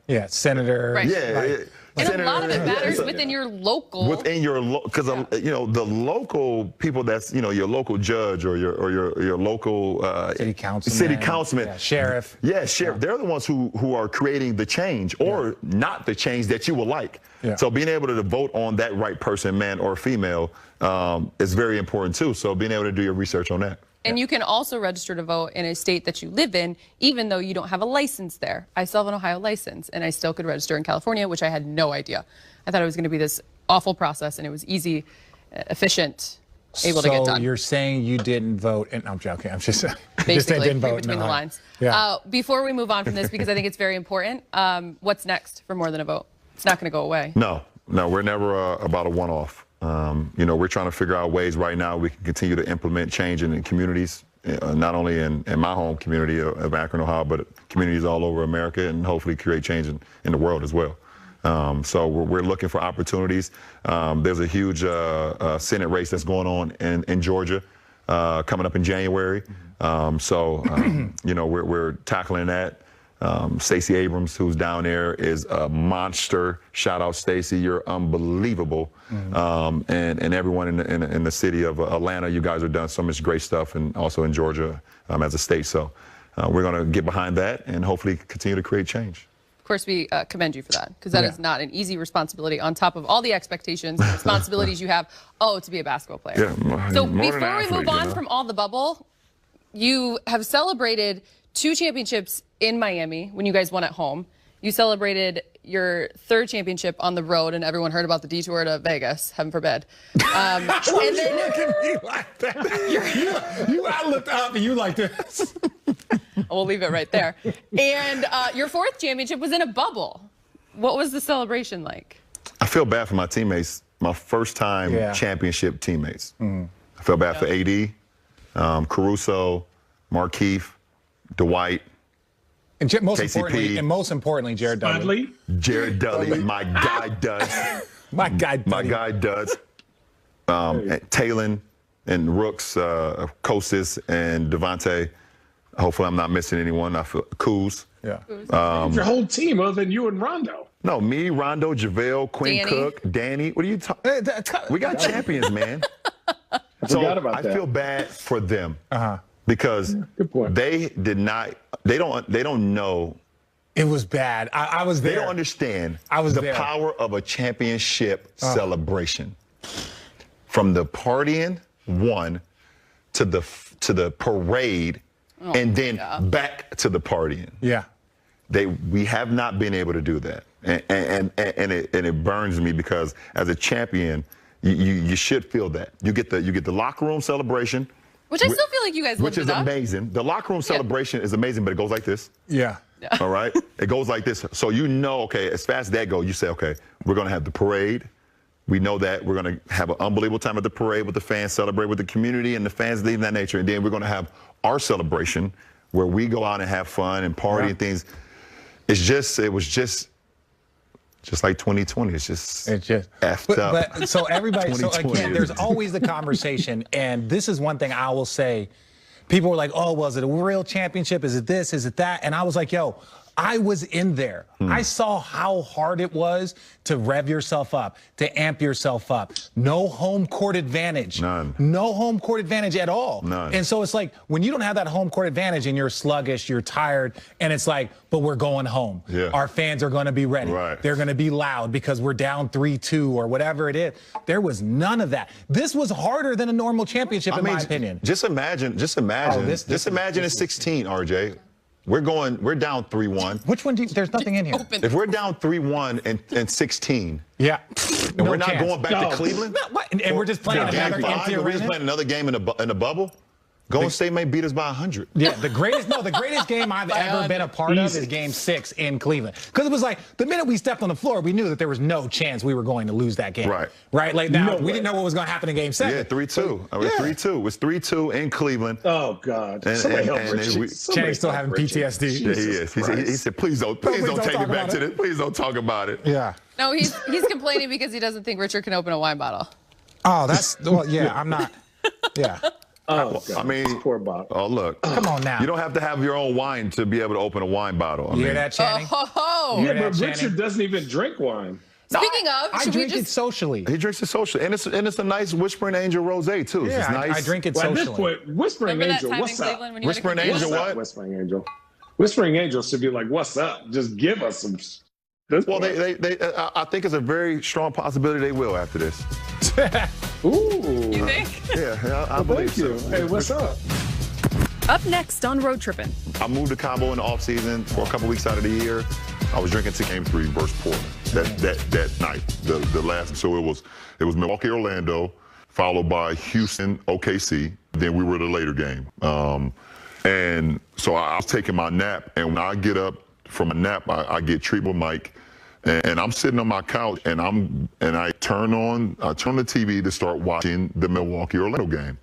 Yeah, senator. Right. Yeah. And Senator, a lot of it matters within your local. Within your because you know, the local people, that's, you know, your local judge or your local city councilman, yeah, sheriff. Yeah, sheriff. They're the ones who are creating the change or not the change that you would like. Yeah. So being able to vote on that right person, man or female, is very important too. So being able to do your research on that. And you can also register to vote in a state that you live in, even though you don't have a license there. I still have an Ohio license, and I still could register in California, which I had no idea. I thought it was going to be this awful process, and it was easy, efficient, able to get done. So you're saying you didn't vote? And I'm joking. I'm just basically didn't vote. between the lines. Yeah. Before we move on from this, because I think it's very important, what's next for More Than a Vote? It's not going to go away. No, we're never about a one-off. You know, we're trying to figure out ways right now we can continue to implement change in communities, not only in my home community of Akron, Ohio, but communities all over America, and hopefully create change in the world as well. So we're looking for opportunities. There's a huge Senate race that's going on in Georgia coming up in January. You know, we're tackling that. Stacey Abrams, who's down there, is a monster. Shout out, Stacey. You're unbelievable. And everyone in the city of Atlanta, you guys have done so much great stuff, and also in Georgia as a state. So we're going to get behind that and hopefully continue to create change. Of course, we commend you for that, because that is not an easy responsibility on top of all the expectations and responsibilities you have, to be a basketball player. Yeah, so before we move on from all the bubble, you have celebrated 2 championships in Miami when you guys won at home. You celebrated your 3rd championship on the road, and everyone heard about the detour to Vegas, heaven forbid. And then look at me like that. I looked up and you like this. We'll leave it right there. And your 4th championship was in a bubble. What was the celebration like? I feel bad for my teammates, my first-time championship teammates. I feel bad for AD, Caruso, Markeith, Dwight, and most importantly, Jared Dudley. Jared Dudley, my guy Duds. My guy Duds. Talon and Rooks, Kostas and Devontae. Hopefully I'm not missing anyone. I feel Kuz. Yeah. Your whole team other than you and Rondo. No, me, Rondo, JaVale, Quinn Danny. Cook, Danny. What are you talking? We got champions, man. I feel bad for them. Because they don't know. It was bad. I was there. They don't understand the power of a championship celebration. From the partying, to the parade, and then back to the partying. Yeah. We have not been able to do that. And it burns me, because as a champion, you should feel that. You get the locker room celebration. Which I still feel like you guys lived Which is it up. amazing. The locker room celebration is amazing, but it goes like this. Yeah. All right? It goes like this. So you know, okay, as fast as that goes, you say, okay, we're going to have the parade. We know that. We're going to have an unbelievable time at the parade with the fans, celebrate with the community and the fans, things of that nature. And then we're going to have our celebration where we go out and have fun and party and things. It was just like 2020. It's just effed up. But so everybody, so again, there's always the conversation, and this is one thing I will say. People were like, oh, was it a real championship? Is it this? Is it that? And I was like, yo, I was in there. I saw how hard it was to rev yourself up, to amp yourself up. No home court advantage. None. No home court advantage at all. None. And so it's like, when you don't have that home court advantage and you're sluggish, you're tired, and it's like, but we're going home. Yeah. Our fans are going to be ready. Right. They're going to be loud because we're down 3-2 or whatever it is. There was none of that. This was harder than a normal championship, in my opinion. Just imagine it's 16, RJ. We're down 3-1. Which one there's nothing in here. If we're down 3-1 and 16. Yeah. And we're not going back to Cleveland? And we're just playing another empty arena? We're just playing another game in a bubble? Golden State may beat us by 100. Yeah, the greatest game I've ever been a part of is Game 6 in Cleveland. Because it was like, the minute we stepped on the floor, we knew that there was no chance we were going to lose that game. Right? Like, now, we didn't know what was going to happen in Game 7. Yeah, 3-2. It was 3-2. It was 3-2 in Cleveland. Oh, God. Channing's still having PTSD. Yeah, he is. He said, please don't take me back to this. Please don't talk about it. Yeah. No, he's complaining because he doesn't think Richard can open a wine bottle. Oh, I'm not. Yeah. Oh, God. I mean, poor Bob. Oh, look. Come on now. You don't have to have your own wine to be able to open a wine bottle. You hear that, Channing? Oh. Yeah, that, but Channing? Richard doesn't even drink wine. Speaking of, I should we drink it just socially. He drinks it socially, and it's a nice Whispering Angel rosé too. It's Yeah, just nice. I drink it Well, at this socially. point, Whispering remember that Angel, time in what's up? Cleveland when you had to Whispering compete? Angel, What's up, what? Whispering Angel? Whispering Angel should be like, what's up? Just give us some. Well, I think it's a very strong possibility they will after this. Ooh. You think? Yeah, I believe Thank you. so. Hey, what's up? Up next on Road Trippin'. I moved to Cabo in the offseason for a couple weeks out of the year. I was drinking to Game 3 versus Portland that night, the last. So it was Milwaukee, Orlando, followed by Houston, OKC. Then we were the later game. And so I was taking my nap, and when I get up from a nap, I get treated with Mike, and I'm sitting on my couch, and I turn on the TV to start watching the Milwaukee Orlando game.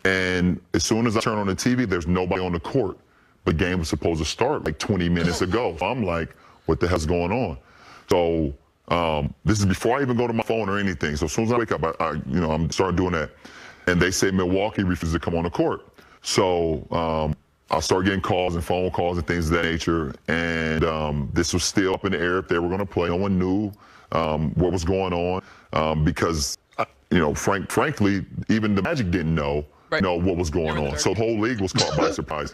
And as soon as I turn on the TV, there's nobody on the court. The game was supposed to start like 20 minutes ago. So I'm like, what the hell's going on? So this is before I even go to my phone or anything. So as soon as I wake up, I'm starting doing that. And they say Milwaukee refuses to come on the court. So I start getting calls and phone calls and things of that nature. And this was still up in the air if they were going to play. No one knew what was going on because, frankly, even the Magic didn't know what was going on. So the whole league was caught by surprise.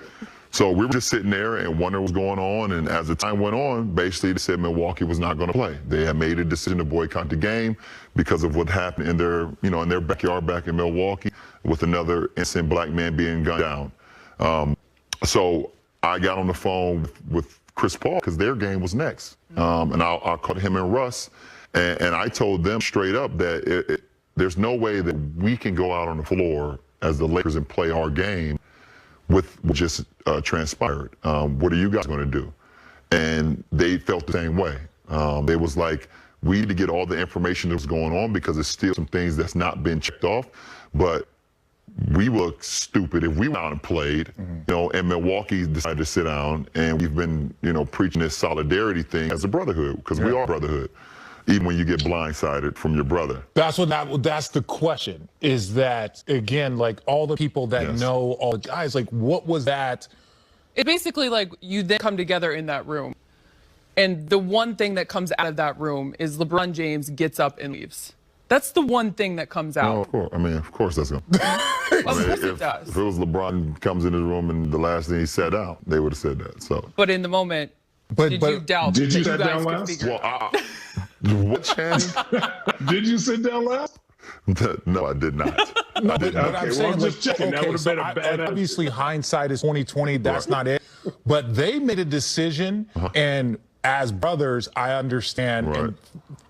So we were just sitting there and wondering what was going on. And as the time went on, basically they said Milwaukee was not going to play. They had made a decision to boycott the game because of what happened in their backyard back in Milwaukee with another innocent black man being gunned down. So I got on the phone with Chris Paul because their game was next. And I called him and Russ, and I told them straight up that there's no way that we can go out on the floor as the Lakers and play our game with what just transpired. What are you guys going to do? And they felt the same way. They was like, we need to get all the information that was going on because there's still some things that's not been checked off. But we look stupid if we went out and played, and Milwaukee decided to sit down, and we've been, preaching this solidarity thing as a brotherhood because we are brotherhood, even when you get blindsided from your brother. That's the question, is that, again, like all the people that know all the guys, like what was that? It's basically like you then come together in that room, and the one thing that comes out of that room is LeBron James gets up and leaves. That's the one thing that comes out. No, of course. Of course that's going to. Of course it does. If it was LeBron comes into the room and the last thing he sat out, they would have said that. So. But in the moment, did you doubt did you that sit you down guys could last? figure it out? What, Channing? Did you sit down last? No, I did not. No, but Okay, I'm well, saying, I'm just checking. That would've been a bad answer. obviously hindsight is 2020. That's not it. But they made a decision, and as brothers, I understand, and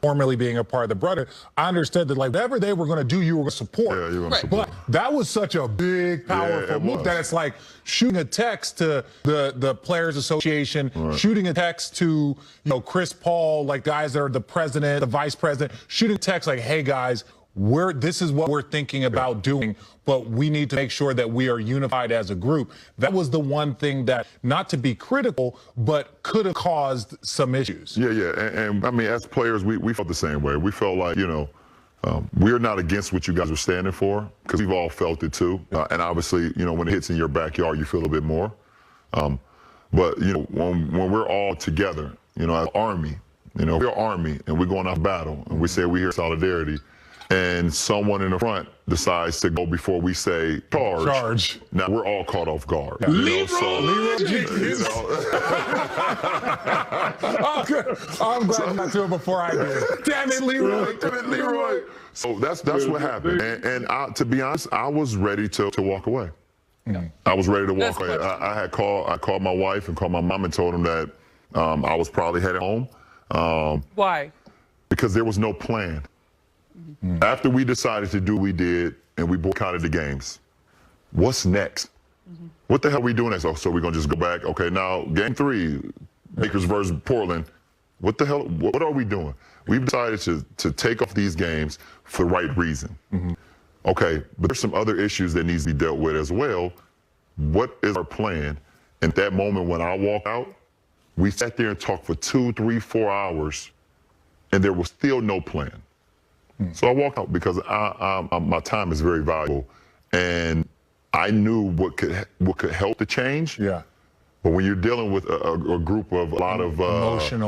formerly being a part of the brother, I understood that like whatever they were going to do, you were going to support. Yeah, you were going to support. But that was such a big, powerful move that it's like shooting a text to the Players Association, shooting a text to Chris Paul, like guys that are the president, the vice president, shooting a text like, hey guys, this is what we're thinking about doing, but we need to make sure that we are unified as a group. That was the one thing that, not to be critical, but could have caused some issues. Yeah. And I mean, as players, we felt the same way. We felt like, we're not against what you guys were standing for because we've all felt it too. And obviously, when it hits in your backyard, you feel a bit more. But, when we're all together, as Army, we're Army and we're going out battle and we say we're here in solidarity. And someone in the front decides to go before we say charge. Now we're all caught off guard. Leroy Jenkins. I'm glad you got to it before I did. Damn it, Leroy. So that's what happened. And to be honest, I was ready to walk away. I was ready to walk away. I called my wife and called my mom and told them that I was probably headed home. Why? Because there was no plan. After we decided to do what we did and we boycotted the games, what's next? What the hell are we doing next? Oh, so we're going to just go back? Okay, now game 3, Lakers versus Portland. What the hell? What are we doing? We've decided to take off these games for the right reason. Okay, but there's some other issues that needs to be dealt with as well. What is our plan? And at that moment when I walked out, we sat there and talked for 2, 3, 4 hours, and there was still no plan. So I walked out because my time is very valuable, and I knew what could help the change. But when you're dealing with a group of a lot of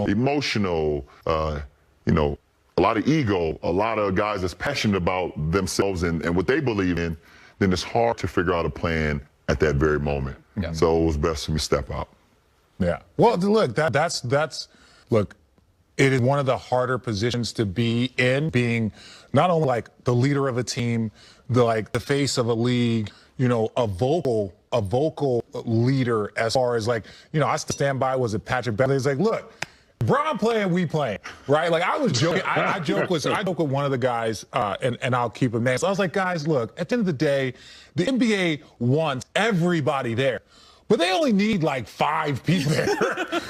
emotional, you know, a lot of ego, a lot of guys that's passionate about themselves and what they believe in, then it's hard to figure out a plan at that very moment. Yeah. So it was best for me to step out. Yeah. Well, look, look, it is one of the harder positions to be in, being not only like the leader of a team, the face of a league, you know, a vocal leader as far as like, you know, I stand by, was it Patrick Beverley? It's like, look, LeBron playing, we playing, right? Like I was joking. I joke with one of the guys, and I'll keep him named. So I was like, guys, look, at the end of the day, the NBA wants everybody there. But they only need like 5 people there.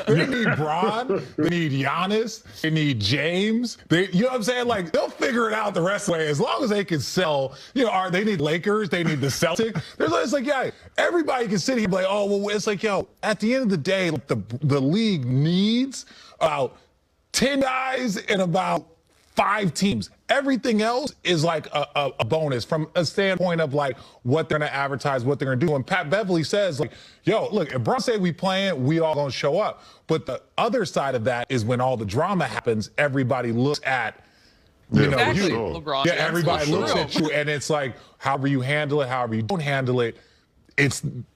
They need Bron, they need Giannis, they need James. You know what I'm saying? Like they'll figure it out the rest of the way as long as they can sell. You know, they need Lakers, they need the Celtics. It's like, yeah, everybody can sit here and be like, oh, well, it's like, yo, at the end of the day, the league needs about 10 guys and about 5 teams. Everything else is like a bonus from a standpoint of like what they're going to advertise, what they're going to do. And Pat Beverley says, like, yo, look, if Bron say we playing, we all going to show up. But the other side of that is when all the drama happens, everybody looks at, you know, exactly. you. LeBron, yeah, everybody looks at you, and it's like, however you handle it, however you don't handle it,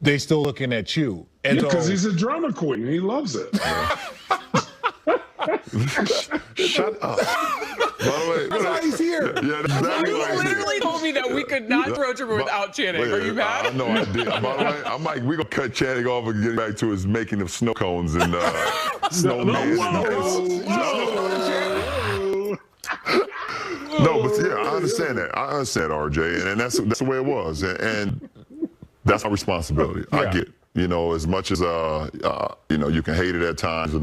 they still looking at you. And because he's a drama queen. He loves it. Shut up. By the way, that's why he's here. Yeah, that's exactly you literally told me that we could not throw Trevor without Channing. Are you mad? I know I did. By the way, I'm like, we're going to cut Channing off and get back to his making of snow cones and snowman. No, but yeah, I understand that. I understand, RJ, and that's the way it was. And that's our responsibility. Yeah. I get it. You know, as much as, you know, you can hate it at times, you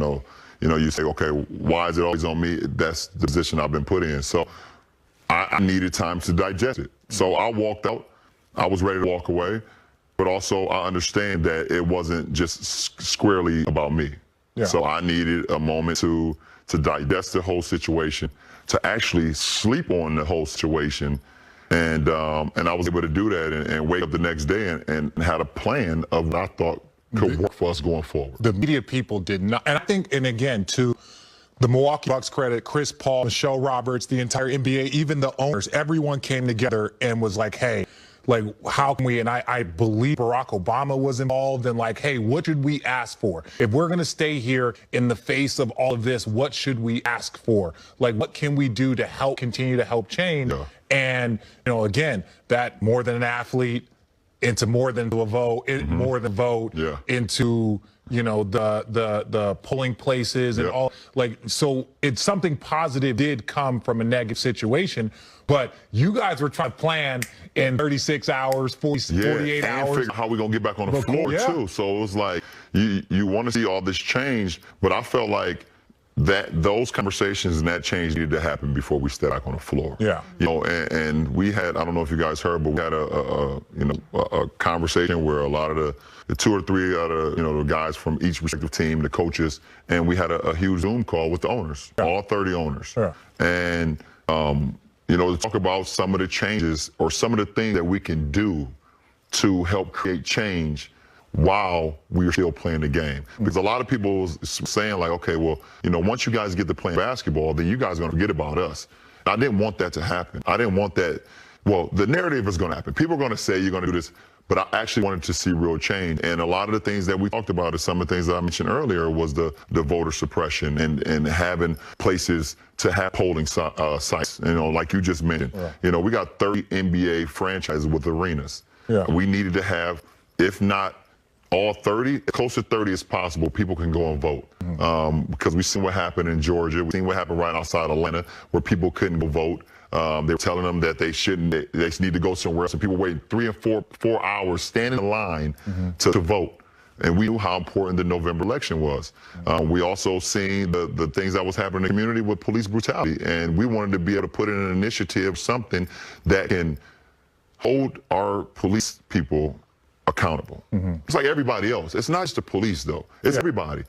know, you say, okay, why is it always on me? That's the position I've been put in. So I needed time to digest it. So I walked out. I was ready to walk away. But also I understand that it wasn't just squarely about me. Yeah. So I needed a moment to digest the whole situation, to actually sleep on the whole situation. And I was able to do that and wake up the next day and had a plan of what I thought could work for us going forward. The media people did not. And I think, and again, to the Milwaukee Bucks credit, Chris Paul, Michelle Roberts, the entire NBA, even the owners, everyone came together and was like, hey, like, how can we, and I believe Barack Obama was involved, and like, hey, what should we ask for? If we're going to stay here in the face of all of this, what should we ask for? Like, what can we do to help continue to help change? Yeah. And, you know, again, that more than an athlete, into more than a vote, more than vote, into, you know, the polling places and all, like, so it's something positive did come from a negative situation, but you guys were trying to plan in 36 hours, 48 hours. And figure how we're going to get back on the floor too. So it was like, you want to see all this change, but I felt like those conversations and that change needed to happen before we step back on the floor. Yeah. You know, and we had, I don't know if you guys heard, but we had a conversation where a lot of the 2 or 3 other, you know, the guys from each respective team, the coaches, and we had a huge Zoom call with the owners, all 30 owners. Yeah. And, you know, to talk about some of the changes or some of the things that we can do to help create change while we're still playing the game. Because a lot of people was saying like, okay, well, you know, once you guys get to playing basketball, then you guys are going to forget about us. And I didn't want that to happen. I didn't want that. Well, the narrative is going to happen. People are going to say you're going to do this, but I actually wanted to see real change. And a lot of the things that we talked about is some of the things that I mentioned earlier was the voter suppression and having places to have polling sites, you know, like you just mentioned. Yeah. You know, we got 30 NBA franchises with arenas. Yeah. We needed to have, if not all 30, close to 30 as possible, people can go and vote. Because we've seen what happened in Georgia. We've seen what happened right outside Atlanta where people couldn't go vote. They were telling them that they shouldn't, they need to go somewhere else. And people waiting 3 and 4 hours standing in line to vote. And we knew how important the November election was. We also seen the things that was happening in the community with police brutality. And we wanted to be able to put in an initiative, something that can hold our police people accountable. It's like everybody else. It's not just the police, though. It's everybody.